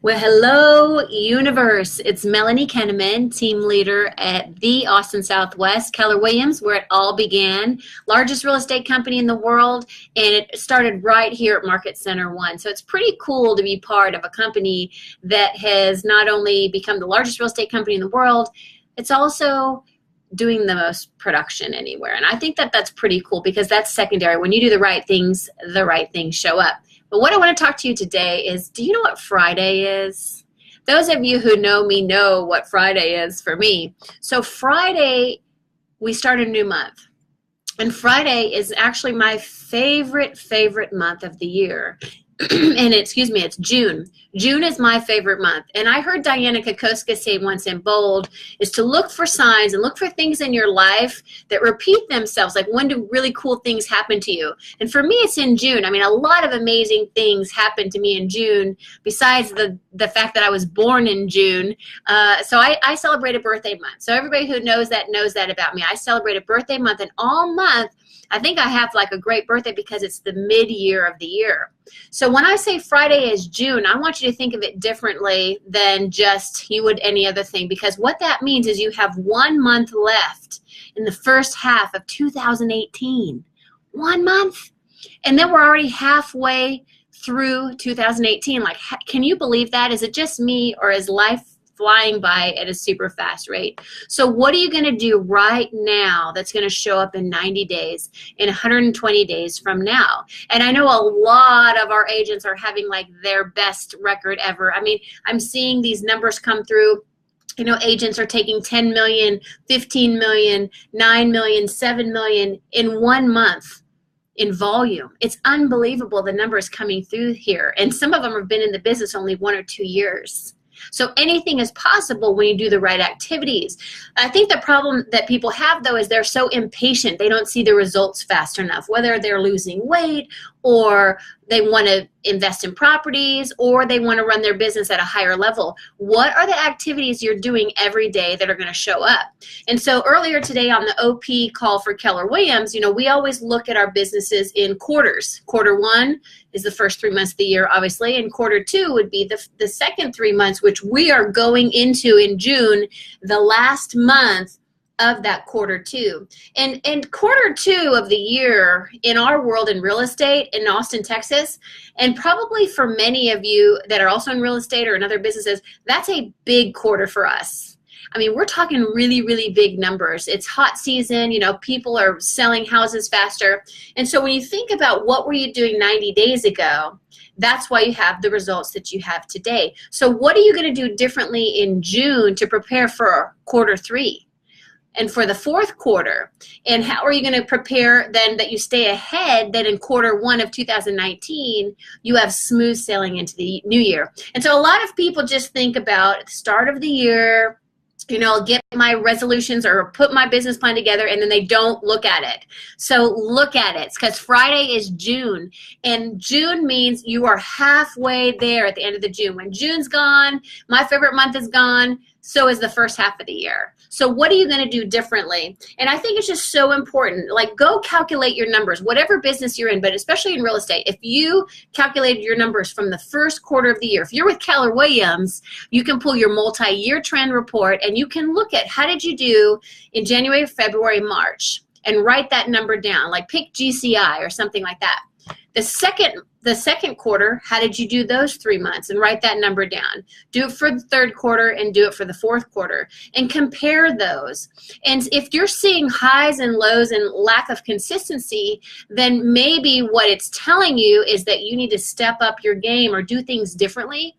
Well, hello, universe. It's Melanie Kenneman, team leader at the Austin Southwest, Keller Williams, where it all began. Largest real estate company in the world, and it started right here at Market Center 1. So it's pretty cool to be part of a company that has not only become the largest real estate company in the world, it's also doing the most production anywhere. And I think that that's pretty cool because that's secondary. When you do the right things show up. But what I want to talk to you today is, do you know what Friday is? Those of you who know me know what Friday is for me. So Friday, we start a new month. And Friday is actually my favorite month of the year. And it's June. June is my favorite month. And I heard Diana Kokoska say once in Bold is to look for signs and look for things in your life that repeat themselves. Like, when do really cool things happen to you? And for me, it's in June. I mean, a lot of amazing things happened to me in June, besides the fact that I was born in June. So I celebrate a birthday month. So everybody who knows that about me. I celebrate a birthday month, and all month, I think I have like a great birthday because it's the mid-year of the year. So when I say Friday is June, I want you to think of it differently than just you would any other thing, because what that means is you have 1 month left in the first half of 2018. 1 month. And then we're already halfway through 2018. Like, can you believe that? Is it just me, or is life flying by at a super fast rate? So what are you going to do right now that's going to show up in 90 days, in 120 days from now? And I know a lot of our agents are having like their best record ever. I mean, I'm seeing these numbers come through. You know, agents are taking 10 million, 15 million, 9 million, 7 million in 1 month in volume. It's unbelievable, the numbers coming through here. And some of them have been in the business only 1 or 2 years. So anything is possible when you do the right activities. I think the problem that people have, though, is they're so impatient. They don't see the results fast enough, whether they're losing weight, or they want to invest in properties, or they want to run their business at a higher level. What are the activities you're doing every day that are going to show up? And so earlier today on the OP call for Keller Williams, you know, we always look at our businesses in quarters. Quarter 1 is the first 3 months of the year, obviously, and quarter 2 would be the second 3 months, which we are going into in June, the last month of that quarter 2. And quarter 2 of the year in our world in real estate in Austin, Texas, and probably for many of you that are also in real estate or in other businesses, that's a big quarter for us. I mean, we're talking really, really big numbers. It's hot season, you know, people are selling houses faster. And so when you think about what were you doing 90 days ago, that's why you have the results that you have today. So what are you going to do differently in June to prepare for quarter 3? And for the fourth quarter? And how are you going to prepare then that you stay ahead, that in quarter 1 of 2019, you have smooth sailing into the new year? And so a lot of people just think about the start of the year, you know, get my resolutions or put my business plan together, and then they don't look at it. So look at it, because Friday is June, and June means you are halfway there at the end of the June. When June's gone, my favorite month is gone, so is the first half of the year. So what are you going to do differently? And I think it's just so important. Like, go calculate your numbers, whatever business you're in, but especially in real estate. If you calculated your numbers from the first quarter of the year, if you're with Keller Williams, you can pull your multi-year trend report, and you can look at how did you do in January, February, March, and write that number down. Like, pick GCI or something like that. The second quarter, how did you do those 3 months, and write that number down. Do it for the third quarter and do it for the fourth quarter, and compare those. And if you're seeing highs and lows and lack of consistency, then maybe what it's telling you is that you need to step up your game or do things differently,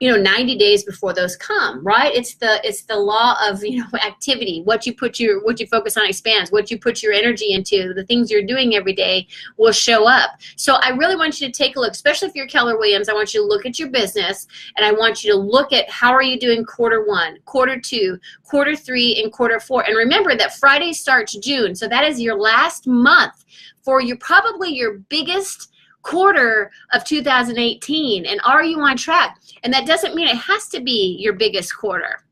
you know, 90 days before those come, right? It's the law of, you know, activity. What you focus on expands. What you put your energy into, the things you're doing every day will show up. So I really want you to take a look, especially if you're Keller Williams. I want you to look at your business, and I want you to look at how are you doing quarter 1, quarter 2, quarter 3, and quarter 4. And remember that Friday starts June, so that is your last month for probably your biggest quarter of 2018. And are you on track? And that doesn't mean it has to be your biggest quarter.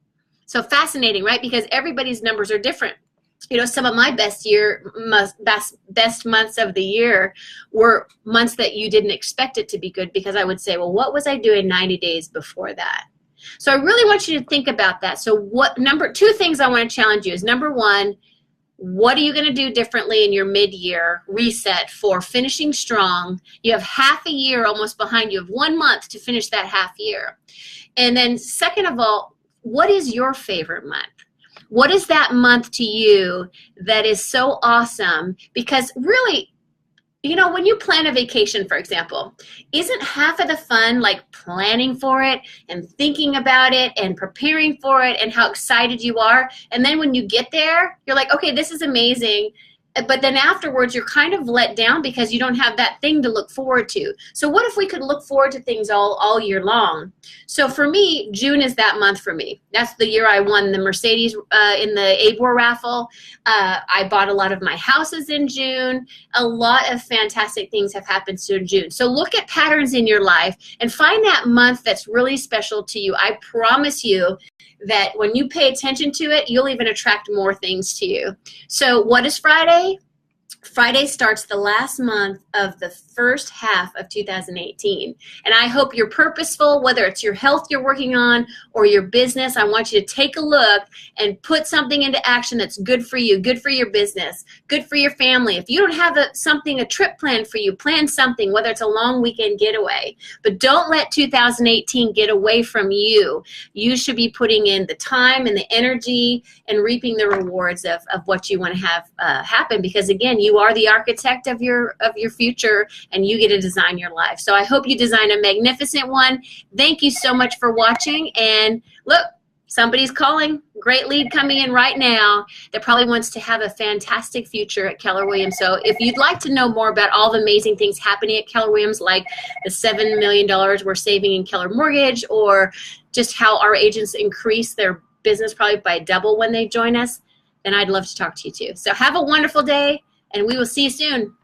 So fascinating, right? Because everybody's numbers are different. some of my best months of the year were months that you didn't expect it to be good, because I would say, well, what was I doing 90 days before that? So I really want you to think about that. So two things I want to challenge you is, number one, what are you going to do differently in your mid-year reset for finishing strong? You have half a year almost behind you. You have 1 month to finish that half year. And then second of all, what is your favorite month? What is that month to you that is so awesome? Because really, when you plan a vacation, for example, isn't half of the fun like planning for it and thinking about it and preparing for it and how excited you are? And then when you get there, you're like, okay, this is amazing. But then afterwards, you're kind of let down because you don't have that thing to look forward to. So what if we could look forward to things all year long? So for me, June is that month for me. That's the year I won the Mercedes in the ABOR raffle. I bought a lot of my houses in June. A lot of fantastic things have happened in June. So look at patterns in your life and find that month that's really special to you. I promise you that when you pay attention to it, you'll even attract more things to you. So what is Friday? Friday starts the last month of the first half of 2018. And I hope you're purposeful, whether it's your health you're working on or your business. I want you to take a look and put something into action that's good for you, good for your business, good for your family. If you don't have a trip planned for you, plan something, whether it's a long weekend getaway. But don't let 2018 get away from you. You should be putting in the time and the energy and reaping the rewards of what you want to have happen, because again, you are the architect of your future, and you get to design your life. So I hope you design a magnificent one. Thank you so much for watching. And look, somebody's calling. Great lead coming in right now that probably wants to have a fantastic future at Keller Williams. So if you'd like to know more about all the amazing things happening at Keller Williams, like the $7 million we're saving in Keller Mortgage, or just how our agents increase their business probably by double when they join us, then I'd love to talk to you too. So have a wonderful day, and we will see you soon.